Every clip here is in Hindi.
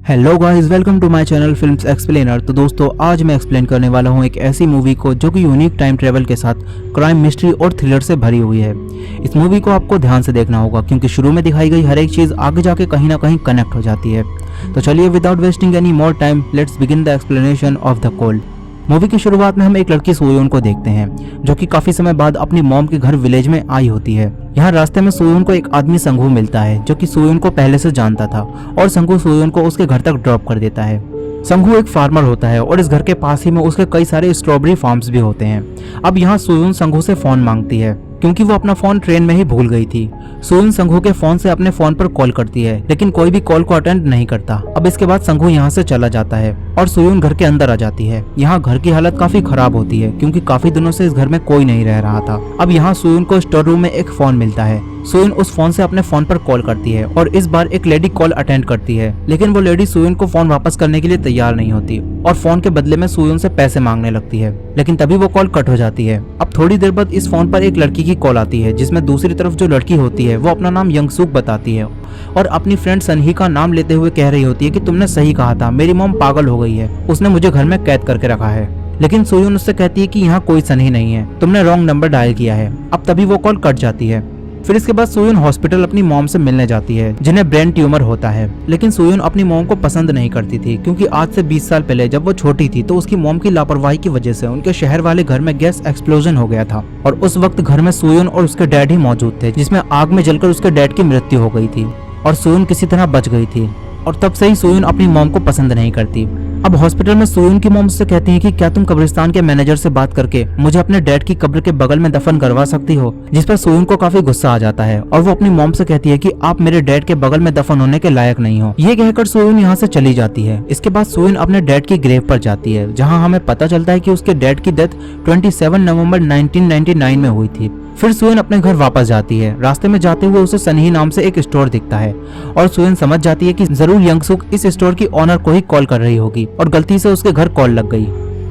Hello guys, welcome to my channel films explainer. तो दोस्तों, आज मैं एक्सप्लेन करने वाला हूं एक ऐसी मूवी को जो कि यूनिक टाइम ट्रेवल के साथ क्राइम, मिस्ट्री और थ्रिलर से भरी हुई है। इस मूवी को आपको ध्यान से देखना होगा क्योंकि शुरू में दिखाई गई हर एक चीज़ आगे जाके कहीं ना कहीं कनेक्ट हो जाती है। तो चलिए, without wasting any more time, let's begin the explanation of the cold. Movie की शुरुआत में हम एक लड़की सोयोन को देखते हैं जो कि काफी समय बाद अपनी मॉम के घर विलेज में आई होती है। यहाँ रास्ते में सोयोन को एक आदमी संघू मिलता है जो कि सोयोन को पहले से जानता था और संघू सोयोन को उसके घर तक ड्रॉप कर देता है। संघू एक फार्मर होता है और इस घर के पास ही में उसके कई सारे स्ट्रॉबेरी फार्म्स भी होते हैं। अब यहाँ सोयोन संघू से फोन मांगती है क्योंकि वो अपना फोन ट्रेन में ही भूल गई थी। सोयोन संघू के फोन से अपने फोन पर कॉल करती है लेकिन कोई भी कॉल को अटेंड नहीं करता। अब इसके बाद संघू यहाँ से चला जाता है और सोयोन घर के अंदर आ जाती है। यहाँ घर की हालत काफी खराब होती है क्योंकि काफी दिनों से इस घर में कोई नहीं रह रहा था। अब यहाँ सोयोन को स्टोर रूम में एक फोन मिलता है। सोयोन उस फोन से अपने फोन पर कॉल करती है और इस बार एक लेडी कॉल अटेंड करती है, लेकिन वो लेडी सोयोन को फोन वापस करने के लिए तैयार नहीं होती और फोन के बदले में सोयोन से पैसे मांगने लगती है। लेकिन तभी वो कॉल कट हो जाती है। अब थोड़ी देर बाद इस फोन पर एक लड़की की कॉल आती है जिसमें दूसरी तरफ जो लड़की होती है वो अपना नाम यंगसूक बताती है और अपनी फ्रेंड सनही का नाम लेते हुए कह रही होती है कि तुमने सही कहा था, मेरी मॉम पागल हो गई है, उसने मुझे घर में कैद करके रखा है। लेकिन सोयोन उससे कहती है कि यहाँ कोई सनही नहीं है, तुमने रॉन्ग नंबर डायल किया है। अब तभी वो कॉल कट जाती है। फिर इसके बाद सोयोन हॉस्पिटल अपनी मॉम से मिलने जाती है जिन्हें ब्रेन ट्यूमर होता है। लेकिन सोयोन अपनी मॉम को पसंद नहीं करती थी क्योंकि आज से 20 साल पहले जब वो छोटी थी तो उसकी मॉम की लापरवाही की वजह से उनके शहर वाले घर में गैस एक्सप्लोजन हो गया था और उस वक्त घर में सोयोन और उसके डैड ही मौजूद थे जिसमें आग में जलकर उसके डैड की मृत्यु हो गई थी और सोयोन किसी तरह बच गई थी। और तब से ही सोयोन अपनी मॉम को पसंद नहीं करती। अब हॉस्पिटल में सोयोन की मॉम से कहती है कि क्या तुम कब्रिस्तान के मैनेजर से बात करके मुझे अपने डैड की कब्र के बगल में दफन करवा सकती हो, जिस पर सोयोन को काफी गुस्सा आ जाता है और वो अपनी मॉम से कहती है कि आप मेरे डैड के बगल में दफन होने के लायक नहीं हो। ये कहकर सोयोन यहाँ से चली जाती है। इसके बाद सोयोन अपने डैड की ग्रेव पर जाती है जहाँ हमें पता चलता है कि उसके डैड की डेथ 27 नवंबर 1999 में हुई थी। फिर सोयोन अपने घर वापस जाती है। रास्ते में जाते हुए उसे सनही नाम से एक स्टोर दिखता है और सोयोन समझ जाती है कि जरूर यंगसूक इस स्टोर की ओनर को ही कॉल कर रही होगी और गलती से उसके घर कॉल लग गई।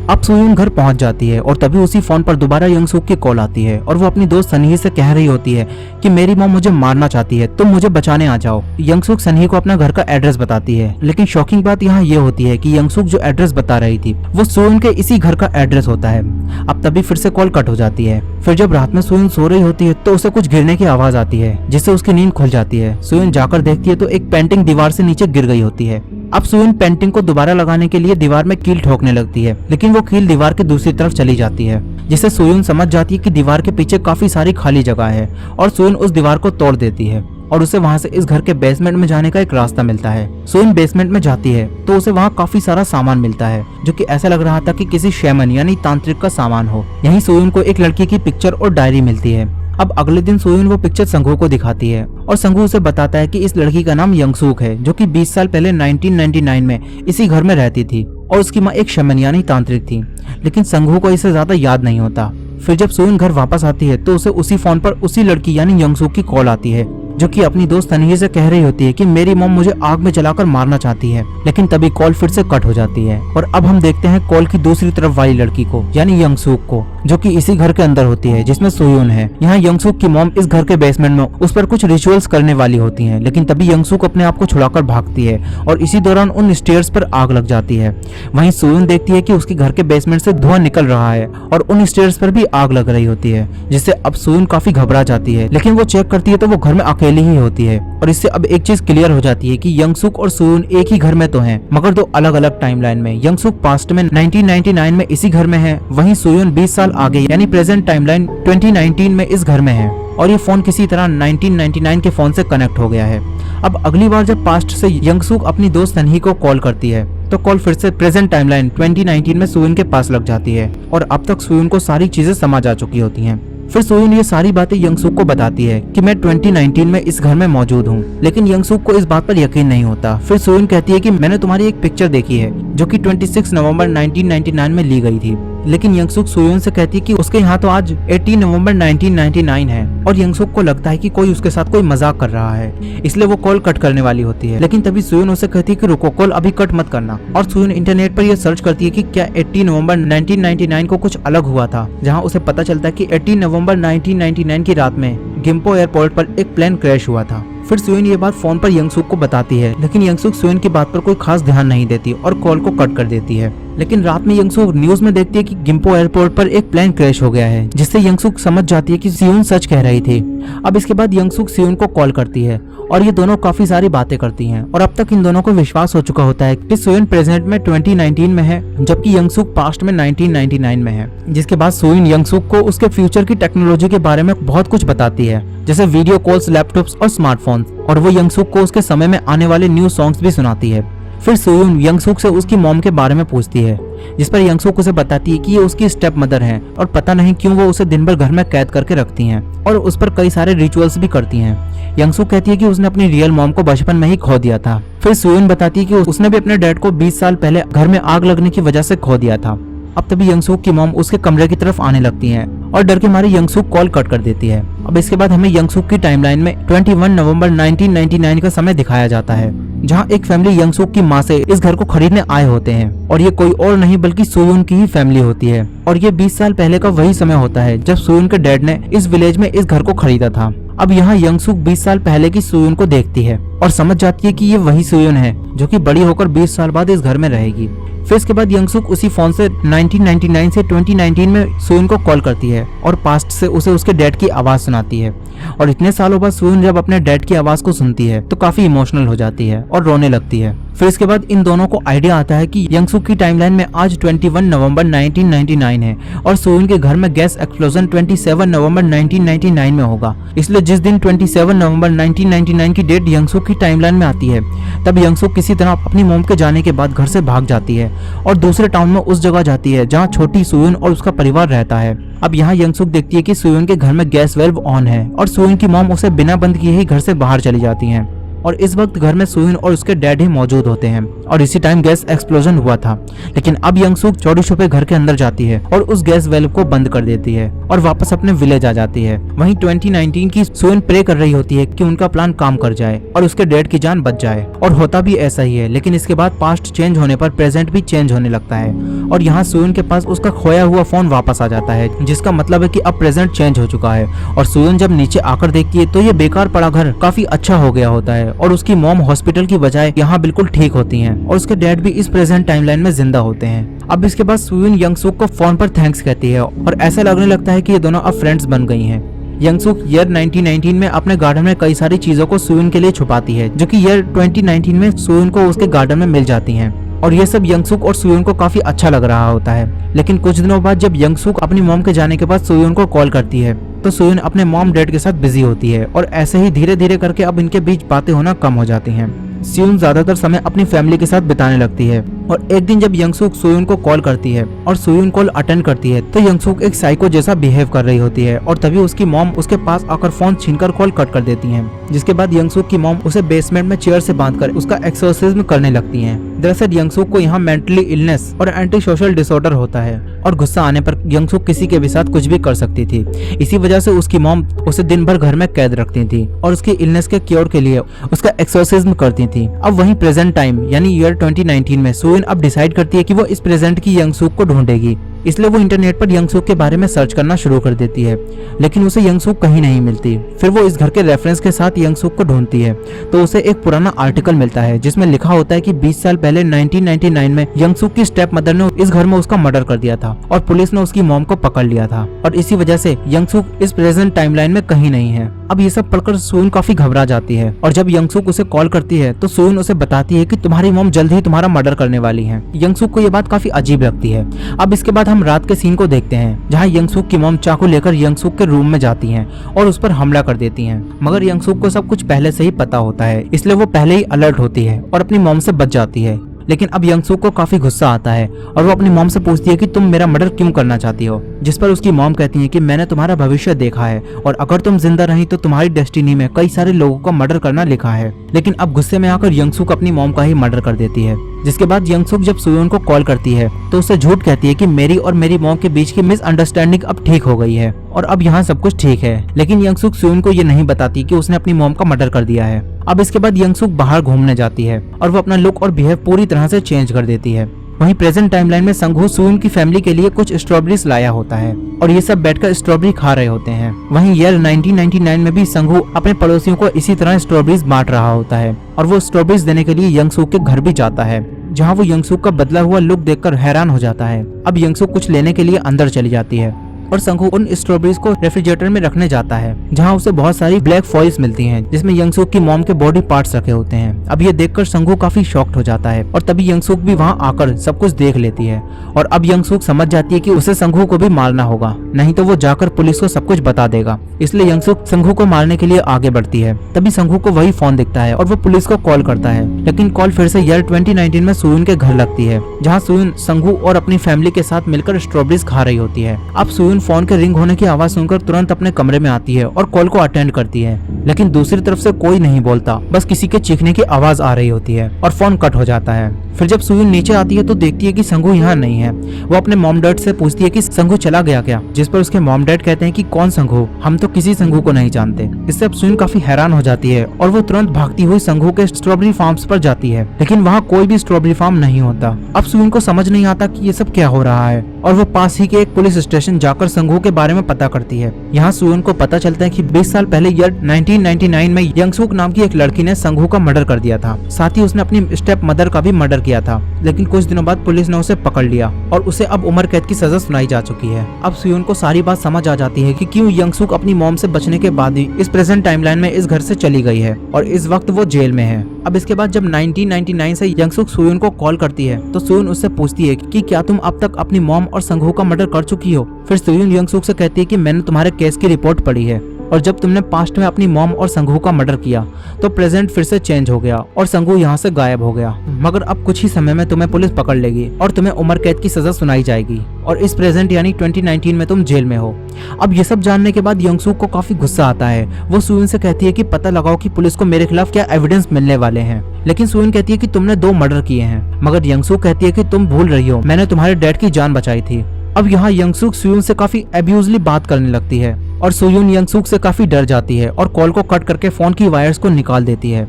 अब सोयोन घर पहुंच जाती है और तभी उसी फोन पर दोबारा यंगसूक की कॉल आती है और वो अपनी दोस्त सनही से कह रही होती है कि मेरी मॉम मुझे मारना चाहती है, तुम मुझे बचाने आ जाओ। यंगसूक सनही को अपना घर का एड्रेस बताती है, लेकिन शॉकिंग बात यहाँ ये होती है कि यंगसूक जो एड्रेस बता रही थी वो सोयोन के इसी घर का एड्रेस होता है। अब तभी फिर से कॉल कट हो जाती है। फिर जब रात में सोयोन सो रही होती है तो उसे कुछ गिरने की आवाज आती है जिससे उसकी नींद खुल जाती है। सोयोन जाकर देखती है तो एक पेंटिंग दीवार से नीचे गिर गई होती है। अब सोयोन पेंटिंग को दोबारा लगाने के लिए दीवार में कील ठोकने लगती है, लेकिन वो कील दीवार के दूसरी तरफ चली जाती है जिससे सोयोन समझ जाती है कि दीवार के पीछे काफी सारी खाली जगह है और सोयोन उस दीवार को तोड़ देती है और उसे वहां से इस घर के बेसमेंट में जाने का एक रास्ता मिलता है। सोयोन बेसमेंट में जाती है तो उसे वहां काफी सारा सामान मिलता है जो कि ऐसा लग रहा था कि किसी शैमन यानी तांत्रिक का सामान हो। यहीं सोयोन को एक लड़की की पिक्चर और डायरी मिलती है। अब अगले दिन सोयोन वो पिक्चर संघू को दिखाती है और संघू उसे बताता है कि इस लड़की का नाम यंगसूक है जो कि 20 साल पहले 1999 में इसी घर में रहती थी और उसकी माँ एक शमन यानी तांत्रिक थी। लेकिन संघू को इसे ज्यादा याद नहीं होता। फिर जब सोयोन घर वापस आती है तो उसे उसी फोन पर उसी लड़की यानी यंगसूक की कॉल आती है जो कि अपनी दोस्त सनही से कह रही होती है कि मेरी मॉम मुझे आग में जलाकर मारना चाहती है। लेकिन तभी कॉल फिर से कट हो जाती है और अब हम देखते हैं कॉल की दूसरी तरफ वाली लड़की को यानी यंगसूक को, जो कि इसी घर के अंदर होती है जिसमें सोयोन है। यहाँ यंगसूक की मॉम इस घर के बेसमेंट में उस पर कुछ रिचुअल्स करने वाली होती है, लेकिन तभी यंगसूक अपने आप को छुड़ाकर भागती है और इसी दौरान उन स्टेयर्स पर आग लग जाती है। वहीं सोयोन देखती है कि उसके घर के बेसमेंट से धुआं निकल रहा है और उन स्टेयर्स पर भी आग लग रही होती है, जिससे अब सोयोन काफी घबरा जाती है। लेकिन वो चेक करती है तो वो घर में अकेली ही होती है और इससे अब एक चीज क्लियर हो जाती है कि यंगसूक और सोयोन एक ही घर में तो हैं, मगर दो अलग अलग टाइमलाइन में। यंगसूक पास्ट में 1999 में इसी घर में है, वहीं सोयोन 20 साल आगे यानी प्रेजेंट टाइमलाइन 2019 में इस घर में है और ये फोन किसी तरह 1999 के फोन से कनेक्ट हो गया है। अब अगली बार जब पास्ट से यंगसूक अपनी दोस्त सनही को कॉल करती है तो कॉल फिर से प्रेजेंट टाइमलाइन 2019 में सोयोन के पास लग जाती है और अब तक सोयोन को सारी चीजें समझ आ चुकी होती हैं। फिर सोयोन ये सारी बातें यंगसूक को बताती है कि मैं 2019 में इस घर में मौजूद हूँ, लेकिन यंगसूक को इस बात पर यकीन नहीं होता। फिर सोयोन कहती है कि मैंने तुम्हारी एक पिक्चर देखी है जो कि 26 नवंबर 1999 में ली गई थी, लेकिन यंगसूक सोयोन से कहती है कि उसके यहाँ तो आज 18 नवंबर 1999 है और यंगसूक को लगता है कि कोई उसके साथ कोई मजाक कर रहा है, इसलिए वो कॉल कट करने वाली होती है। लेकिन तभी सोयोन उसे कहती है कि रुको, कॉल अभी कट मत करना। और सोयोन इंटरनेट पर यह सर्च करती है कि क्या 18 नवंबर 1999 को कुछ अलग हुआ था, जहाँ उसे पता चलता है कि 18 नवंबर 1999 की रात में गिम्पो एयरपोर्ट पर एक प्लेन क्रैश हुआ था। फिर सुइन ये बात फोन पर यंगसुक को बताती है, लेकिन यंगसुक सुइन की बात पर कोई खास ध्यान नहीं देती और कॉल को कट कर देती है। लेकिन रात में यंगसुक न्यूज में देखती है कि गिम्पो एयरपोर्ट पर एक प्लेन क्रैश हो गया है, जिससे यंगसुक समझ जाती है कि सियोन सच कह रही थी। अब इसके बाद यंगसुक सियोन को कॉल करती है और ये दोनों काफी सारी बातें करती हैं और अब तक इन दोनों को विश्वास हो चुका होता है कि सुइन प्रेजेंट में 2019 में है, जबकि यंगसुक पास्ट में 1999 में है। जिसके बाद सुइन यंगसुक को उसके फ्यूचर की टेक्नोलॉजी के बारे में बहुत कुछ बताती है, जैसे वीडियो कॉल्स, लैपटॉप्स और स्मार्टफोन्स, और वो यंगसुक को उसके समय में आने वाले न्यू सॉन्ग्स भी सुनाती है। फिर सुइन यंगसुक से उसकी मॉम के बारे में पूछती है, जिस पर यंगसुक उसे बताती है कि ये उसकी स्टेप मदर है और पता नहीं क्यों वो उसे दिन भर घर में कैद करके रखती हैं और उस पर कई सारे रिचुअल्स भी करती हैं। यंगसुक कहती है कि उसने अपनी रियल मॉम को बचपन में ही खो दिया था। फिर सुइन बताती है कि उसने भी अपने डैड को 20 साल पहले घर में आग लगने की वजह से खो दिया था। अब तभी यंगसुक की मॉम उसके कमरे की तरफ आने लगती है और डर के मारे यंगसुक कॉल कट कर देती है। अब इसके बाद हमें यंगसुक की टाइमलाइन में 21 नवंबर 1999 का समय दिखाया जाता है, जहां एक फैमिली यंगसुक की मां से इस घर को खरीदने आए होते हैं और ये कोई और नहीं बल्कि सुयुन की ही फैमिली होती है। और ये 20 साल पहले का वही समय होता है जब सुयुन के डैड ने इस विलेज में इस घर को खरीदा था। अब यहाँ यंगसुक 20 साल पहले की सुयुन को देखती है और समझ जाती है कि ये वही सुयुन है जो कि बड़ी होकर 20 साल बाद इस घर में रहेगी। फिर इसके बाद यंगसुक उसी फोन से 1999 से 2019 में सुयुन को कॉल करती है और पास्ट से उसे उसके डैड की आवाज सुनाती है। और इतने सालों बाद सुयुन जब अपने डैड की आवाज को सुनती है तो काफी इमोशनल हो जाती है और रोने लगती है। फिर इसके बाद इन दोनों को आइडिया आता है कि यंगसुक की टाइमलाइन में आज 21 नवंबर 1999 है और सुयुन के घर में गैस एक्सप्लोजन 27 नवंबर 1999 में होगा। इसलिए जिस दिन 27 नवंबर 1999 की डेट यंगसुक की टाइमलाइन में आती है, तब यंगसुक किसी तरह अपनी मॉम के जाने के बाद घर से भाग जाती है और दूसरे टाउन में उस जगह जाती है जहाँ छोटी सुयुन और उसका परिवार रहता है। अब यहाँ यंगसुक देखती है कि सुयुन के घर में गैस वेल्व ऑन है और सुयुन की मॉम उसे बिना बंद किए ही घर से बाहर चली जाती हैं और इस वक्त घर में सुयुन और उसके डैड ही मौजूद होते हैं और इसी टाइम गैस एक्सप्लोजन हुआ था। लेकिन अब यंगसुक चोरी छुपे घर के अंदर जाती है और उस गैस वेल्व को बंद कर देती है और वापस अपने विलेज आ जाती है। वहीं 2019 की सुयुन प्रे कर रही होती है कि उनका प्लान काम कर जाए और उसके डैड की जान बच जाए, और होता भी ऐसा ही है। लेकिन इसके बाद पास्ट चेंज होने पर प्रेजेंट भी चेंज होने लगता है और यहाँ सुयुन के पास उसका खोया हुआ फोन वापस आ जाता है, जिसका मतलब है कि अब प्रेजेंट चेंज हो चुका है। और सुयुन जब नीचे आकर देखती है तो ये बेकार पड़ा घर काफी अच्छा हो गया होता है और उसकी मॉम हॉस्पिटल की बजाय यहाँ बिल्कुल ठीक होती हैं और उसके डैड भी इस प्रेजेंट टाइमलाइन में जिंदा होते हैं। अब इसके बाद सुयुन यंगसुक को फोन पर थैंक्स कहती है और ऐसा लगने लगता है कि ये दोनों अब फ्रेंड्स बन गई हैं। यंगसुक ईयर 1919 में अपने गार्डन में कई सारी चीजों को सुयुन के लिए छुपाती है, जो कि ईयर 2019 में सुयुन को उसके गार्डन में मिल जाती हैं और ये सब यंगसुक और सुयुन को काफी अच्छा लग रहा होता है। लेकिन कुछ दिनों बाद जब यंगसुक अपनी मॉम के जाने के बाद सुयुन को कॉल करती है तो सुयुन अपने मॉम डैड के साथ बिजी होती है और ऐसे ही धीरे धीरे करके अब इनके बीच बातें होना कम हो जाती हैं। सुयुन ज्यादातर समय अपनी फैमिली के साथ बिताने लगती है और एक दिन जब यंगसुक सुयुन को कॉल करती है और सुयुन कॉल अटेंड करती है तो यंगसुक एक साइको जैसा बिहेव कर रही होती है और तभी उसकी मॉम उसके पास आकर फोन छीनकर कॉल कट कर देती हैं। जिसके बाद यंगसुक की मॉम उसे बेसमेंट में चेयर से बांधकर उसका एक्सोर्सिज्म करने लगती हैं। दरअसल यंगसुक को यहाँ मेंटली इलनेस और एंटी सोशल डिसऑर्डर होता है और गुस्सा आने पर यंगसुक किसी के भी साथ कुछ भी कर सकती थी। इसी वजह से उसकी मॉम उसे दिन भर घर में कैद रखती थी और उसकी इलनेस के क्योर के लिए उसका एक्सोर्सिज्म करती थी। अब वहीं प्रेजेंट टाइम यानी ईयर 2019 में सुयुन अब डिसाइड करती है कि वो इस प्रेजेंट की यंगसुक को ढूंढेगी, इसलिए वो इंटरनेट पर यंगसुक के बारे में सर्च करना शुरू कर देती है। लेकिन उसे यंगसुक कहीं नहीं मिलती। फिर वो इस घर के रेफरेंस के साथ यंगसुक को ढूंढती है तो उसे एक पुराना आर्टिकल मिलता है जिसमें लिखा होता है कि 20 साल पहले 1999 में यंगसुक की स्टेप मदर ने इस घर में उसका मर्डर कर दिया था और पुलिस ने उसकी मॉम को पकड़ लिया था और इसी वजह से यंगसुक इस प्रेजेंट टाइमलाइन में कहीं नहीं है। अब ये सब पढ़कर सुयुन काफी घबरा जाती है और जब यंगसुक उसे कॉल करती है तो सुयुन उसे बताती है कि तुम्हारी मॉम जल्द ही तुम्हारा मर्डर करने वाली है। यंगसुक को ये बात काफी अजीब लगती है। अब इसके बाद हम रात के सीन को देखते हैं जहाँ यंगसुक की मॉम चाकू लेकर यंगसुक के रूम में जाती हैं और उस पर हमला कर देती हैं। मगर यंगसुक को सब कुछ पहले से ही पता होता है, इसलिए वो पहले ही अलर्ट होती है और अपनी मॉम से बच जाती है। लेकिन अब यंगसुक को काफी गुस्सा आता है और वो अपनी मॉम से पूछती है कि तुम मेरा मर्डर क्यों करना चाहती हो, जिस पर उसकी मॉम कहती है कि मैंने तुम्हारा भविष्य देखा है और अगर तुम जिंदा रही तो तुम्हारी डेस्टिनी में कई सारे लोगों का मर्डर करना लिखा है। लेकिन अब गुस्से में आकर यंगसुक अपनी मॉम का ही मर्डर कर देती है। जिसके बाद यंगसुक जब सुयुन को कॉल करती है तो उसे झूठ कहती है कि मेरी और मेरी मॉम के बीच की मिसअंडरस्टैंडिंग अब ठीक हो गई है और अब यहाँ सब कुछ ठीक है। लेकिन यंगसुक सुयुन को ये नहीं बताती कि उसने अपनी मॉम का मर्डर कर दिया है। अब इसके बाद यंगसुक बाहर घूमने जाती है और वो अपना लुक और बिहेव पूरी तरह से चेंज कर देती है। वहीं प्रेजेंट टाइमलाइन में संघू सुयुन की फैमिली के लिए कुछ स्ट्रॉबेरीज लाया होता है और ये सब बैठकर स्ट्रॉबेरी खा रहे होते हैं। वहीं ईयर 1999 में भी संघू अपने पड़ोसियों को इसी तरह स्ट्रॉबेरीज बांट रहा होता है और वो स्ट्रॉबेरीज देने के लिए यंगसूक के घर भी जाता है, जहाँ वो यंगसूक का बदला हुआ लुक देखकर हैरान हो जाता है। अब यंगसूक कुछ लेने के लिए अंदर चली जाती है और संघू उन स्ट्रॉबेरीज को रेफ्रिजरेटर में रखने जाता है, जहां उसे बहुत सारी ब्लैक फॉइल्स मिलती हैं जिसमें यंगसूक की मॉम के बॉडी पार्ट्स रखे होते हैं। अब ये देखकर संघू काफी शॉक्ड हो जाता है और तभी यंगसूक भी वहां आकर सब कुछ देख लेती है और अब यंगसूक समझ जाती है कि उसे संघू को भी मारना होगा, नहीं तो वो जाकर पुलिस को सब कुछ बता देगा। इसलिए यंगसूक संघू को मारने के लिए आगे बढ़ती है। तभी संघू को वही फोन दिखता है और वो पुलिस को कॉल करता है, लेकिन कॉल फिर से ईयर 2019 में सुयुन के घर लगती है, जहाँ सुयुन संघू और अपनी फैमिली के साथ मिलकर स्ट्रॉबेरीज खा रही होती है। अब सुयुन फोन के रिंग होने की आवाज सुनकर तुरंत अपने कमरे में आती है और कॉल को अटेंड करती है, लेकिन दूसरी तरफ से कोई नहीं बोलता, बस किसी के चीखने की आवाज आ रही होती है और फोन कट हो जाता है। फिर जब सुयुन नीचे आती है तो देखती है कि संघू यहाँ नहीं है। वो अपने मॉम डैड से पूछती है कि संघू चला गया क्या, जिस पर उसके मॉम डैड कहते हैं कि कौन संघू, हम तो किसी संघू को नहीं जानते। इससे अब सुयुन काफी हैरान हो जाती है और वो तुरंत भागती हुई संघू के स्ट्रॉबेरी फार्म्स पर जाती है, लेकिन वहाँ कोई भी स्ट्रॉबेरी फार्म नहीं होता। अब सुयुन को समझ नहीं आता कि ये सब क्या हो रहा है और वो पास ही के एक पुलिस स्टेशन जाकर संघू के बारे में पता करती है। यहाँ सुयुन को पता चलता है कि 20 साल पहले ईयर 1999 में यंगसूक नाम की एक लड़की ने संघू का मर्डर कर दिया था। साथ ही उसने अपनी स्टेप मदर का भी मर्डर किया था, लेकिन कुछ दिनों बाद पुलिस ने उसे पकड़ लिया और उसे अब उम्र कैद की सजा सुनाई जा चुकी है। अब सुयुन को सारी बात समझ आ जाती है कि क्यों यंगसूक अपनी मॉम से बचने के बाद ही इस प्रेजेंट टाइमलाइन में इस घर से चली गई है और इस वक्त वो जेल में है। अब इसके बाद जब 1999 से यंगसूक सुयुन को कॉल करती है तो सुयुन उससे पूछती है कि क्या तुम अब तक अपनी मॉम और संघू का मर्डर कर चुकी हो। फिर सुयुन यंगसूक से कहती है कि मैंने तुम्हारे केस की रिपोर्ट पढ़ी है और जब तुमने पास्ट में अपनी मॉम और संघू का मर्डर किया तो प्रेजेंट फिर से चेंज हो गया और संघू यहाँ से गायब हो गया, मगर अब कुछ ही समय में तुम्हें पुलिस पकड़ लेगी और तुम्हें उम्र कैद की सजा सुनाई जाएगी और इस प्रेजेंट यानी 2019 में तुम जेल में हो। अब ये सब जानने के बाद यंगसूक को काफी गुस्सा आता है। वो सुयुन से कहती है कि पता लगाओ कि पुलिस को मेरे खिलाफ क्या एविडेंस मिलने वाले हैं, लेकिन सुयुन कहती है कि तुमने 2 मर्डर किए हैं, मगर यंगसूक कहती है कि तुम भूल रही हो, मैंने तुम्हारे डैड की जान बचाई थी। अब यहाँ यंगसूक सुयुन से काफी अब्यूजली बात करने लगती है और सुयुन यंगसूक से काफी डर जाती है और कॉल को कट करके फोन की वायर्स को निकाल देती है।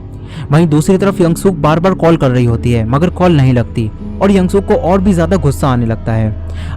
वहीं दूसरी तरफ यंगसूक बार बार कॉल कर रही होती है मगर कॉल नहीं लगती और यंगसूक को और भी ज्यादा गुस्सा आने लगता है।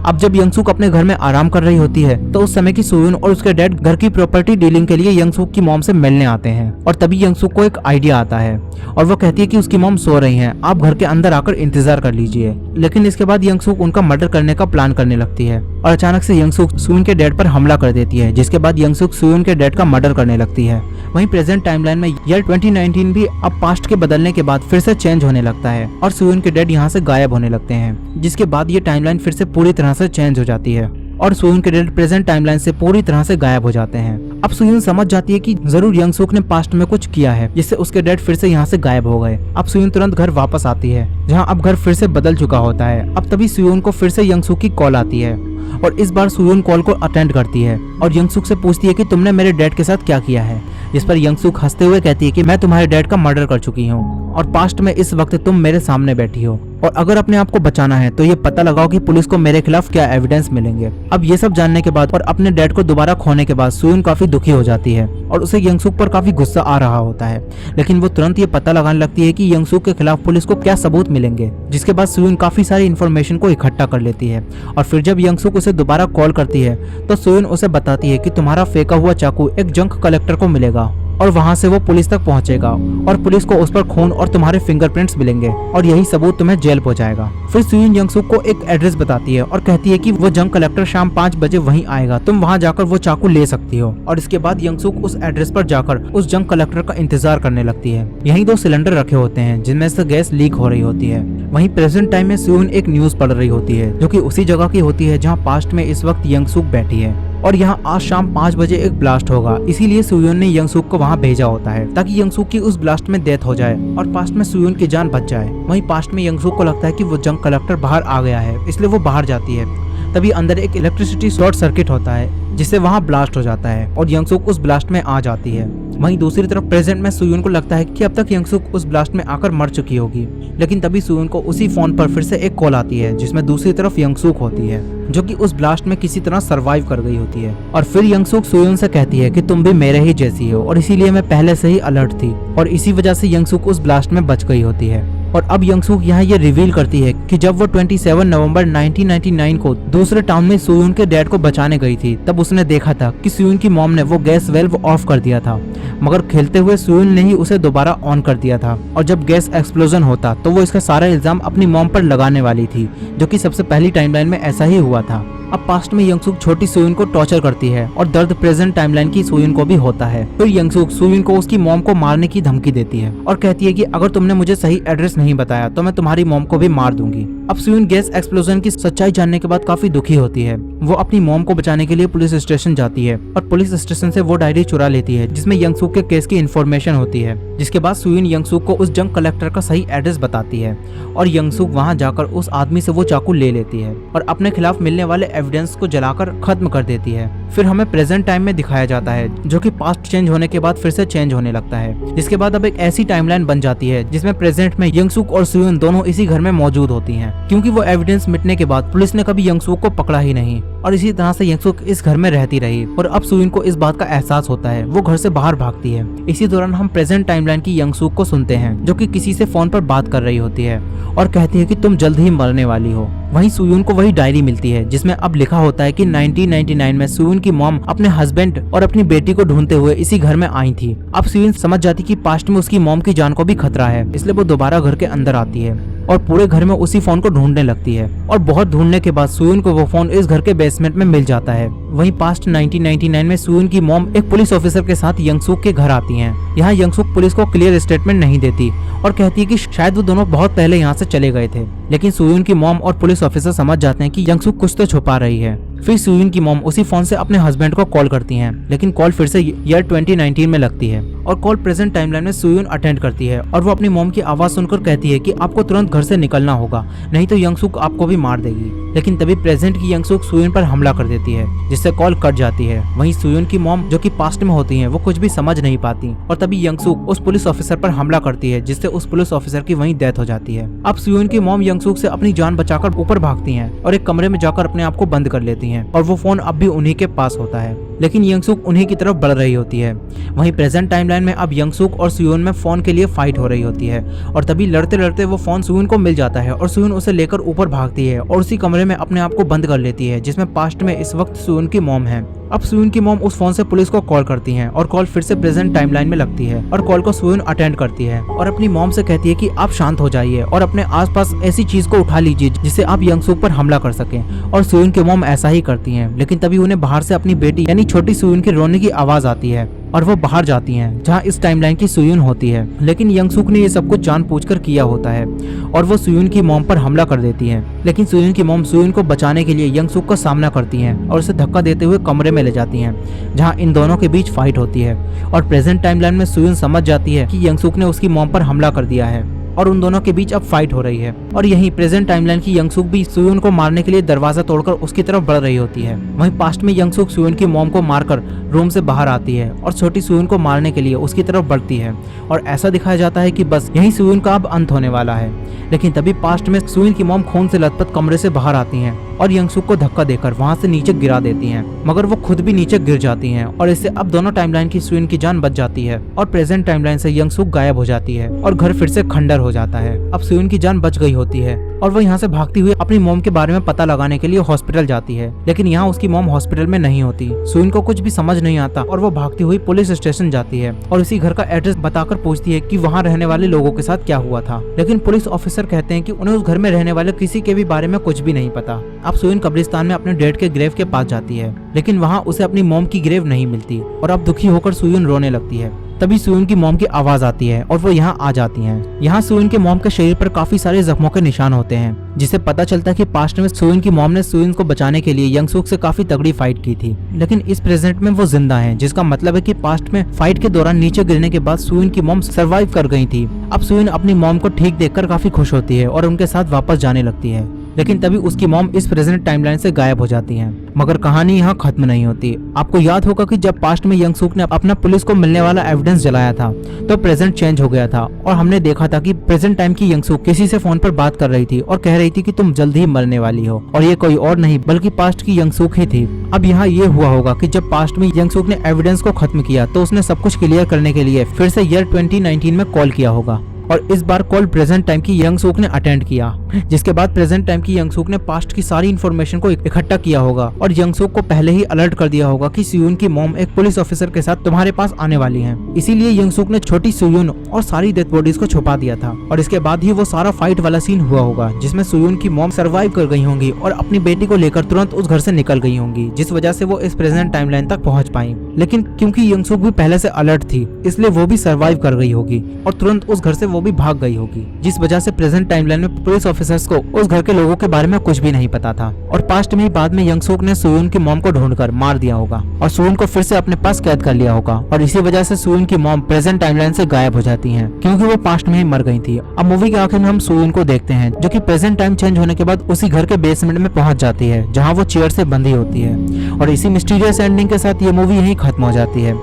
अब जब यंगसूक अपने घर में आराम कर रही होती है तो उस समय की सुयुन और उसके डैड घर की प्रॉपर्टी डीलिंग के लिए यंगसूक की मॉम से मिलने आते हैं और तभी यंगसूक को एक आइडिया आता है और वो कहती है कि उसकी मॉम सो रही हैं, आप घर के अंदर आकर इंतजार कर लीजिए। लेकिन इसके बाद यंगसूक उनका मर्डर करने का प्लान करने लगती है और अचानक से यंगसूक सुयुन के डैड पर हमला कर देती है, जिसके बाद यंगसूक सुयुन के डैड का मर्डर करने लगती है। वहीं प्रेजेंट टाइमलाइन में ईयर 2019 भी अब पास्ट के बदलने के बाद फिर से चेंज होने लगता है और सुयुन के डैड यहाँ से गायब होने लगते हैं, जिसके बाद ये टाइमलाइन फिर से पूरी तरह से चेंज हो जाती है और सुयुन के डैड प्रेजेंट टाइमलाइन से पूरी तरह से गायब हो जाते हैं। अब सुयुन समझ जाती है कि जरूर यंगसूक ने पास्ट में कुछ किया है जिससे उसके डैड फिर से यहाँ से गायब हो गए। अब सुयुन तुरंत घर वापस आती है, जहाँ अब घर फिर से बदल चुका होता है। अब तभी सुयुन को फिर से यंगसूक की कॉल आती है और इस बार सुयुन कॉल को अटेंड करती है और यंगसूक से पूछती है कि तुमने मेरे डैड के साथ क्या किया है, जिस पर यंगसूक हंसते हुए कहती है कि मैं तुम्हारे डैड का मर्डर कर चुकी हूँ और पास्ट में इस वक्त तुम मेरे सामने बैठी हो और अगर अपने आप को बचाना है तो ये पता लगाओ कि पुलिस को मेरे खिलाफ क्या एविडेंस मिलेंगे। अब ये सब जानने के बाद और अपने डैड को दोबारा खोने के बाद सुयुन काफी दुखी हो जाती है और उसे यंगसूक पर काफी गुस्सा आ रहा होता है, लेकिन वो तुरंत ये पता लगाने लगती है कि यंगसूक के खिलाफ पुलिस को क्या सबूत मिलेंगे, जिसके बाद सुयुन काफी सारी इन्फॉर्मेशन को इकट्ठा कर लेती है और फिर जब यंगसूक उसे दोबारा कॉल करती है तो सुयुन उसे बताती है कि तुम्हारा फेंका हुआ चाकू एक जंक कलेक्टर को मिलेगा और वहां से वो पुलिस तक पहुंचेगा और पुलिस को उस पर खून और तुम्हारे फिंगरप्रिंट्स मिलेंगे और यही सबूत तुम्हें जेल पहुंचाएगा। फिर सुयुन यंगसूक को एक एड्रेस बताती है और कहती है कि वो जंग कलेक्टर शाम 5 बजे वहीं आएगा, तुम वहां जाकर वो चाकू ले सकती हो। और इसके बाद यंगसूक उस एड्रेस पर जाकर उस जंग कलेक्टर का इंतजार करने लगती है। यहीं 2 सिलेंडर रखे होते हैं जिनमें से गैस लीक हो रही होती है। वहीं प्रेजेंट टाइम में सुयुन एक न्यूज पढ़ रही होती है जो कि उसी जगह की होती है जहाँ पास्ट में इस वक्त यंगसूक बैठी है और यहाँ आज शाम 5 बजे एक ब्लास्ट होगा, इसीलिए सुयुन ने यंगसूक को वहाँ भेजा होता है ताकि यंगसूक की उस ब्लास्ट में डेथ हो जाए और पास्ट में सुयुन की जान बच जाए। वहीं पास्ट में यंगसूक को लगता है कि वो जंग कलेक्टर बाहर आ गया है, इसलिए वो बाहर जाती है। तभी अंदर एक इलेक्ट्रिसिटी शॉर्ट सर्किट होता है जिससे वहाँ ब्लास्ट हो जाता है और यंगसूक उस ब्लास्ट में आ जाती है। वहीं दूसरी तरफ प्रेजेंट में सुयुन को लगता है कि अब तक यंगसूक उस ब्लास्ट में आकर मर चुकी होगी, लेकिन तभी सुयुन को उसी फोन पर फिर से एक कॉल आती है जिसमें दूसरी तरफ यंगसूक होती है जो कि उस ब्लास्ट में किसी तरह सरवाइव कर गई होती है। और फिर यंगसूक सुयुन से कहती है कि तुम भी मेरे ही जैसी हो और इसीलिए मैं पहले से ही अलर्ट थी और इसी वजह से यंगसूक उस ब्लास्ट में बच गई होती है और अब यंगसूक यहाँ ये रिवील करती है कि जब वो 27 नवंबर 1999 को दूसरे टाउन में सुयून के डैड को बचाने गई थी, तब उसने देखा था कि सुयून की मॉम ने वो गैस वेल्व ऑफ कर दिया था, मगर खेलते हुए सुयून ने ही उसे दोबारा ऑन कर दिया था। और जब गैस एक्सप्लोजन होता तो वो इसका सारा इल्जाम अपनी मॉम पर लगाने वाली थी, जो कि सबसे पहली टाइमलाइन में ऐसा ही हुआ था। अब पास्ट में यंगसूक छोटी सुयून को टॉर्चर करती है और दर्द प्रेजेंट टाइमलाइन की सुयून को भी होता है। फिर यंगसूक सुयून को उसकी मॉम को मारने की धमकी देती है और कहती है कि अगर तुमने मुझे सही एड्रेस नहीं बताया तो मैं तुम्हारी मॉम को भी मार दूंगी। अब सुयून गैस एक्सप्लोजन की सच्चाई जानने के बाद काफी दुखी होती है। वो अपनी मॉम को बचाने के लिए पुलिस स्टेशन जाती है और पुलिस स्टेशन से वो डायरी चुरा लेती है जिसमें यंगसूक के केस की इन्फॉर्मेशन होती है। जिसके बाद सुयून यंगसूक को उस जंक कलेक्टर का सही एड्रेस बताती है और यंगसूक वहां जाकर उस आदमी से वो चाकू ले लेती है और अपने खिलाफ मिलने वाले एविडेंस को जलाकर खत्म कर देती है। फिर हमें प्रेजेंट टाइम में दिखाया जाता है, जो कि पास्ट चेंज होने के बाद फिर से चेंज होने लगता है। जिसके बाद अब एक ऐसी टाइमलाइन बन जाती है जिसमें प्रेजेंट में यंगसूक और सुयून दोनों इसी घर में मौजूद होती हैं, क्योंकि वो एविडेंस मिटने के बाद पुलिस ने कभी यंगसूक को पकड़ा ही नहीं और इसी तरह से यंगसूक इस घर में रहती रही। और अब सुयून को इस बात का एहसास होता है, वो घर से बाहर भागती है। इसी दौरान हम प्रेजेंट टाइमलाइन की यंगसूक को सुनते हैं, जो कि किसी से फोन पर बात कर रही होती है और कहती है कि तुम जल्द ही मरने वाली हो। वहीं सुयून को वही डायरी मिलती है जिसमें अब लिखा होता है कि 1999 में सुयून की मॉम अपने हस्बैंड और अपनी बेटी को ढूंढते हुए इसी घर में आई थी। अब सुयून समझ जाती कि पास्ट में उसकी मॉम की जान को भी खतरा है, इसलिए वो दोबारा घर के अंदर आती है और पूरे घर में उसी फोन को ढूंढने लगती है। और बहुत ढूंढने के बाद सुयून को वो फोन इस घर के बेसमेंट में मिल जाता है। वहीं पास्ट 1999 में सुयून की मॉम एक पुलिस ऑफिसर के साथ यंगसूक के घर आती हैं। यहाँ यंगसूक पुलिस को क्लियर स्टेटमेंट नहीं देती और कहती है कि शायद वो दोनों बहुत पहले यहाँ से चले गए थे। लेकिन सुयून की मॉम और पुलिस ऑफिसर समझ जाते हैं कि यंगसूक कुछ तो छुपा रही है। फिर सुयून की मॉम उसी फोन से अपने हस्बैंड को कॉल करती हैं, लेकिन कॉल फिर से ईयर 2019 में लगती है और कॉल प्रेजेंट टाइमलाइन में सुयून अटेंड करती है और वो अपनी मॉम की आवाज सुनकर कहती है कि आपको तुरंत घर से निकलना होगा, नहीं तो यंगसूक आपको भी मार देगी। लेकिन तभी प्रेजेंट की यंगसूक सुयून पर हमला कर देती है, जिससे कॉल कट जाती है। वहीं सुयून की मॉम, जो कि पास्ट में होती हैं, वो कुछ भी समझ नहीं पाती और तभी यंगसूक उस पुलिस ऑफिसर पर हमला करती है, जिससे उस पुलिस ऑफिसर की वहीं डेथ हो जाती है। अब सुयून की मॉम यंगसूक से अपनी जान बचाकर ऊपर भागती हैं और एक कमरे में जाकर अपने आप को बंद कर लेती हैं और वो फोन अब भी उन्हीं के पास होता है, लेकिन यंगसूक उन्हीं की तरफ बढ़ रही होती है। वहीं प्रेजेंट टाइमलाइन में अब यंगसूक और सुयून में फोन के लिए फाइट हो रही होती है और तभी लड़ते लड़ते वो फोन सुयून को मिल जाता है और सुयून उसे लेकर ऊपर भागती है और उसी कमरे में अपने आप को बंद कर लेती है, जिसमें पास्ट में इस वक्त सुयून की मॉम है। अब सुयून की मॉम उस फोन से पुलिस को कॉल करती हैं और कॉल फिर से प्रेजेंट टाइमलाइन में लगती है और कॉल को सुयून अटेंड करती है और अपनी मॉम से कहती है कि आप शांत हो जाइए और अपने आसपास ऐसी चीज को उठा लीजिए जिससे आप यंगसूक पर हमला कर सकें। और सुयून की मॉम ऐसा ही करती हैं, लेकिन तभी उन्हें बाहर से अपनी बेटी यानी छोटी सुयून की रोने की आवाज आती है और वो बाहर जाती हैं, जहां इस टाइमलाइन की सुयून होती है। लेकिन यंगसूक ने ये सब कुछ जानबूझकर किया होता है और वो सुयून की मॉम पर हमला कर देती है। लेकिन सुयून की मॉम सुयून को बचाने के लिए यंगसूक का सामना करती हैं और उसे धक्का देते हुए कमरे में ले जाती हैं, जहां इन दोनों के बीच फाइट होती है। और प्रेजेंट टाइमलाइन में सुयून समझ जाती है कि यंगसूक ने उसकी मॉम पर हमला कर दिया है और उन दोनों के बीच अब फाइट हो रही है। और यहीं प्रेजेंट टाइमलाइन की यंगसूक भी सुयून को मारने के लिए दरवाजा तोड़कर उसकी तरफ बढ़ रही होती है। वहीं पास्ट में यंगसूक सुयून की मॉम को मारकर रूम से बाहर आती है और छोटी सुयून को मारने के लिए उसकी तरफ बढ़ती है और ऐसा दिखाया जाता है कि बस यहीं सुयून का अब अंत होने वाला है। लेकिन तभी पास्ट में सुयून की मॉम खून से लथपथ कमरे से बाहर आती हैं और यंगसूक को धक्का देकर वहां से नीचे गिरा देती हैं, मगर वो खुद भी नीचे गिर जाती हैं और इससे अब दोनों टाइमलाइन की सुयून की जान बच जाती है और प्रेजेंट टाइमलाइन से यंगसूक गायब हो जाती है और घर फिर से खंडर हो जाता है। अब सुयून की जान बच गई होती है और वो यहाँ से भागती हुई अपनी मॉम के बारे में पता लगाने के लिए हॉस्पिटल जाती है, लेकिन यहाँ उसकी मॉम हॉस्पिटल में नहीं होती। सुयून को कुछ भी समझ नहीं आता और वो भागती हुई पुलिस स्टेशन जाती है और इसी घर का एड्रेस बताकर पूछती है कि वहाँ रहने वाले लोगों के साथ क्या हुआ था। लेकिन पुलिस ऑफिसर कहते हैं कि उन्हें उस घर में रहने वाले किसी के भी बारे में कुछ भी नहीं पता। अब सुयून कब्रिस्तान में अपने डैड के ग्रेव के पास जाती है, लेकिन वहाँ उसे अपनी मॉम की ग्रेव नहीं मिलती और अब दुखी होकर सुयून रोने लगती है। तभी सुयून की मॉम की आवाज आती है और वो यहाँ आ जाती हैं। यहाँ सुयून के मॉम के शरीर पर काफी सारे जख्मों के निशान होते हैं, जिससे पता चलता है कि पास्ट में सुयून की मॉम ने सुयून को बचाने के लिए यंगसूक से काफी तगड़ी फाइट की थी, लेकिन इस प्रेजेंट में वो जिंदा हैं, जिसका मतलब है कि पास्ट में फाइट के दौरान नीचे गिरने के बाद सुयून की मॉम सर्वाइव कर गई थी। अब सुयून अपनी मॉम को ठीक देखकर काफी खुश होती है और उनके साथ वापस जाने लगती है, लेकिन तभी उसकी मॉम इस प्रेजेंट टाइमलाइन से गायब हो जाती हैं। मगर कहानी यहाँ खत्म नहीं होती। आपको याद होगा कि जब पास्ट में यंगसूक ने अपना पुलिस को मिलने वाला एविडेंस जलाया था तो प्रेजेंट चेंज हो गया था और हमने देखा था कि प्रेजेंट टाइम की यंगसूक किसी से फोन पर बात कर रही थी और कह रही थी कि तुम जल्द ही मरने वाली हो, और ये कोई और नहीं बल्कि पास्ट की यंगसूक ही थी। अब यहाँ ये हुआ होगा कि जब पास्ट में यंगसूक ने एविडेंस को खत्म किया तो उसने सब कुछ क्लियर करने के लिए फिर से ईयर 2019 में कॉल किया होगा और इस बार कॉल प्रेजेंट टाइम की यंग सूक ने अटेंड किया, जिसके बाद प्रेजेंट टाइम की यंग सूक ने पास्ट की सारी इन्फॉर्मेशन को इकट्ठा किया होगा और यंग सूक को पहले ही अलर्ट कर दिया होगा कि सुयुन की मॉम एक पुलिस ऑफिसर के साथ तुम्हारे पास आने वाली है। इसीलिए यंग सूक ने छोटी सुयुन और सारी डेथ बॉडीज को छुपा दिया था और इसके बाद ही वो सारा फाइट वाला सीन हुआ होगा जिसमें सुयुन की मॉम सर्वाइव कर गई होंगी और अपनी बेटी को लेकर तुरंत उस घर से निकल गई होंगी, जिस वजह से वो इस प्रेजेंट टाइमलाइन तक पहुंच पाई। लेकिन क्योंकि यंग सूक भी पहले से अलर्ट थी, इसलिए वो भी सर्वाइव कर गई होगी और तुरंत उस घर से वो भी भाग गई होगी, जिस वजह से प्रेजेंट टाइमलाइन में पुलिस ऑफिसर्स को उस घर के लोगों के बारे में कुछ भी नहीं पता था। और पास्ट में ही बाद में यंग सूक ने सुयुन की मॉम को ढूंढकर मार दिया होगा और सुयुन को फिर से अपने पास कैद कर लिया होगा और इसी वजह से सुयुन की मॉम प्रेजेंट टाइमलाइन से गायब हो जाती हैं, क्योंकि वो पास्ट में ही मर गई थी। अब मूवी के आखिर में हम सुयुन को देखते हैं जो कि प्रेजेंट टाइम चेंज होने के बाद उसी घर के बेसमेंट में पहुंच जाती है जहां वो चेयर से बंधी होती है और इसी मिस्टीरियस एंडिंग के साथ ये मूवी यहीं खत्म हो जाती है।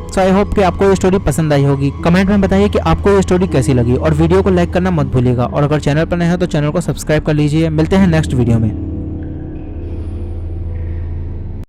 सो आई होप कि आपको ये स्टोरी पसंद आई होगी। कमेंट में बताइए कि आपको ये स्टोरी कैसी लगी और वीडियो को लाइक करना मत भूलिएगा और अगर चैनल पर नए हो तो चैनल को सब्सक्राइब कर लीजिए। मिलते हैं नेक्स्ट वीडियो में।